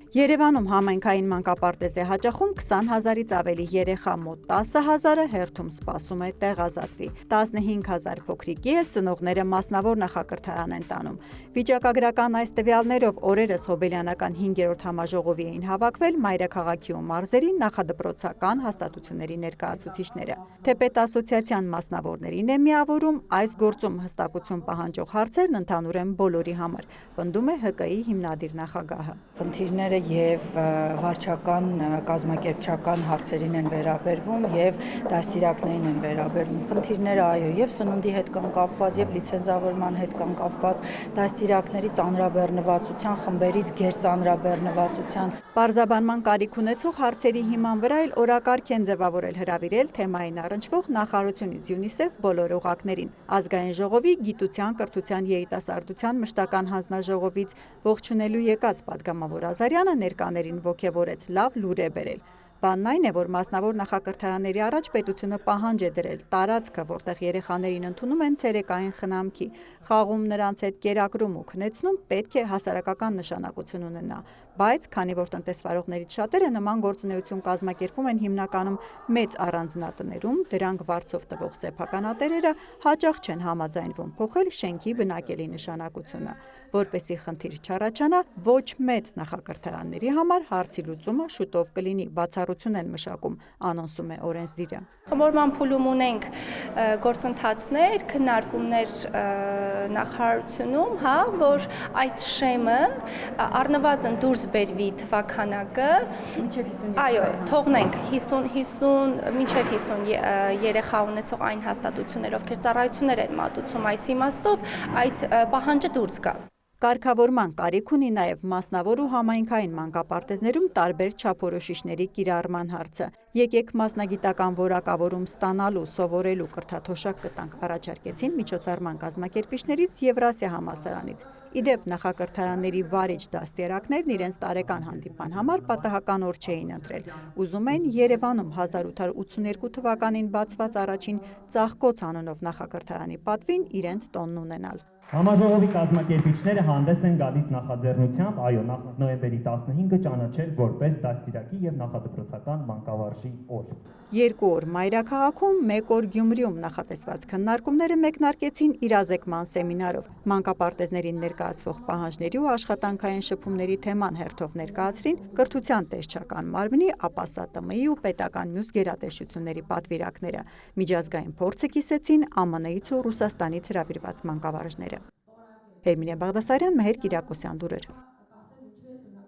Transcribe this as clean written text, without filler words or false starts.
Երևանում համայնքային մանկապարտեզ է հաճախում 20,000-ից ավելի երեխա, մոտ 10,000-ը հերթում սպասում է տեղ ազատվի։ 15,000 փոքրիկի էլ ծնողները մասնավոր նախակրթարան են տանում։ Վիճակագրական այս տվյալներով օրերս Հոբելյանական 5-րդ համաժողովի էին հավաքվել մայրաքաղաքի ու մարզերի նախադպրոցական հաստատությունների ներկայացուցիչները։ Թեպետ ասոցիացիան մասնավորներին է միավորում, այս գործում հստակություն պահանջող հարցերն ընդհանուր են բոլորի համար, պնդում է ՀԿ-ի հիմնադիր նախագահը։ Խնդիրները եւ վարչական կազմակերպչական հարցերին են վերաբերվում եւ դաստիարակներին են վերաբերվում։ Խնդիրները այո, եւ սննդի հետ կան կապված, եւ լիցենզավորման հետ կան կապված, դաստիարակների ծանրաբեռնվածության, խմբերից գերծանրաբեռնվածության։ Պարզաբանման կարիք ունեցող հարցերի հիման վրա էլ օրակարգ են ձևավորել հրավիրել թեմային առնչվող նախարարությունից ՅՈՒՆԻՍԵՖ բոլոր օղակներին։ Ազգային ժողովի գիտության, կրթության, երիտասարդության մշտական հանձնաժողովից ողջունելու եկած պատգամավոր Ազարյանը ներկաներին ոգևորեց լավ լուր է բերել։ Բանն այն է, որ մասնավոր նախակրթարանների առաջ պետությունը պահանջ է դրել տարածքը, որտեղ երեխաներին ընդունում են ցերեկային խնամքի, խաղում նրանց հետ կերակրում ու քնեցնում պետք է հասարակական նշանակություն ունենա, բայց քանի որ տնտեսվարողներից շատերը նման գործունեություն կազմակերպում են հիմնականում մեծ առանձնատներում, դրանք վարձով տվող սեփականատերերը հաճախ չեն համաձայնվում փոխել շենքի բնակելի նշանակությունը, որպեսզի խնդիր չառաջանա, ոչ մեծ նախակրթարանների համար հարցի լուծումը շուտով կլինի, բացառություն են մշակում, անոնսում է օրենսդիրը։ Խմորման փուլում ունենք գործընթացներ, քննարկումներ նախարարությունում, որ այդ շեմը առնվազն դուրս բերվի թվականակը, այո, թողնենք 50 մինչև 50 երեխա ունեցող այն հաստատություններ, ովքեր ծառայություններ են մատուցում, այս իմաստով այդ պահանջը դուրս գա։ Կարգավորման կարիք ունի նաև մասնավոր ու համայնքային մանկապարտեզներում տարբեր չափորոշիչների կիրառման հարցը։ Եկեք մասնագիտական որակավորում ստանալու, սովորելու կրթաթոշակ կտանք, առաջարկեցին միջոցառման կազմակերպիչներից Եվրասիա համալսարանից։ Իդեպ նախակրթարանների վարիչ դաստիարակներն իրենց տարեկան հանդիպման համար պատահական օր չէին ընտրել։ Ուզում էին Երևանում 1882 թվականին բացված առաջին Ծաղկոց անունով նախակրթարանի պատվին իրենց տոնն ունենալ։ Համաժողովի կազմակերպիչները հանդես են գալիս նախաձեռնությամբ, այո, նոյեմբերի 15-ը ճանաչել որպես դաստիարակի եւ նախադպրոցական մանկավարժի օր։ 2 օր Մայրաքաղաքում, 1 օր Գյումրիում նախատեսված քննարկումները մեկնարկեցին իրազեկման սեմինարով։ Մանկապարտեզներին ներկայացվող պահանջների ու աշխատանքային շփումների թեման հերթով ներկայացրին կրթության տեսչական մարմնի, ապա ՍԱՏՄ-ի ու պետական մյուս գերատեսչությունների պատվիրակները։ Միջազգային փորձը կիսեցին ԱՄՆ-ից ու Ռուսաստանից հրավիրված մանկավարժները։ Հերմինե Բաղդասարյան, Մեհեր Կիրակոսյան, լուրեր։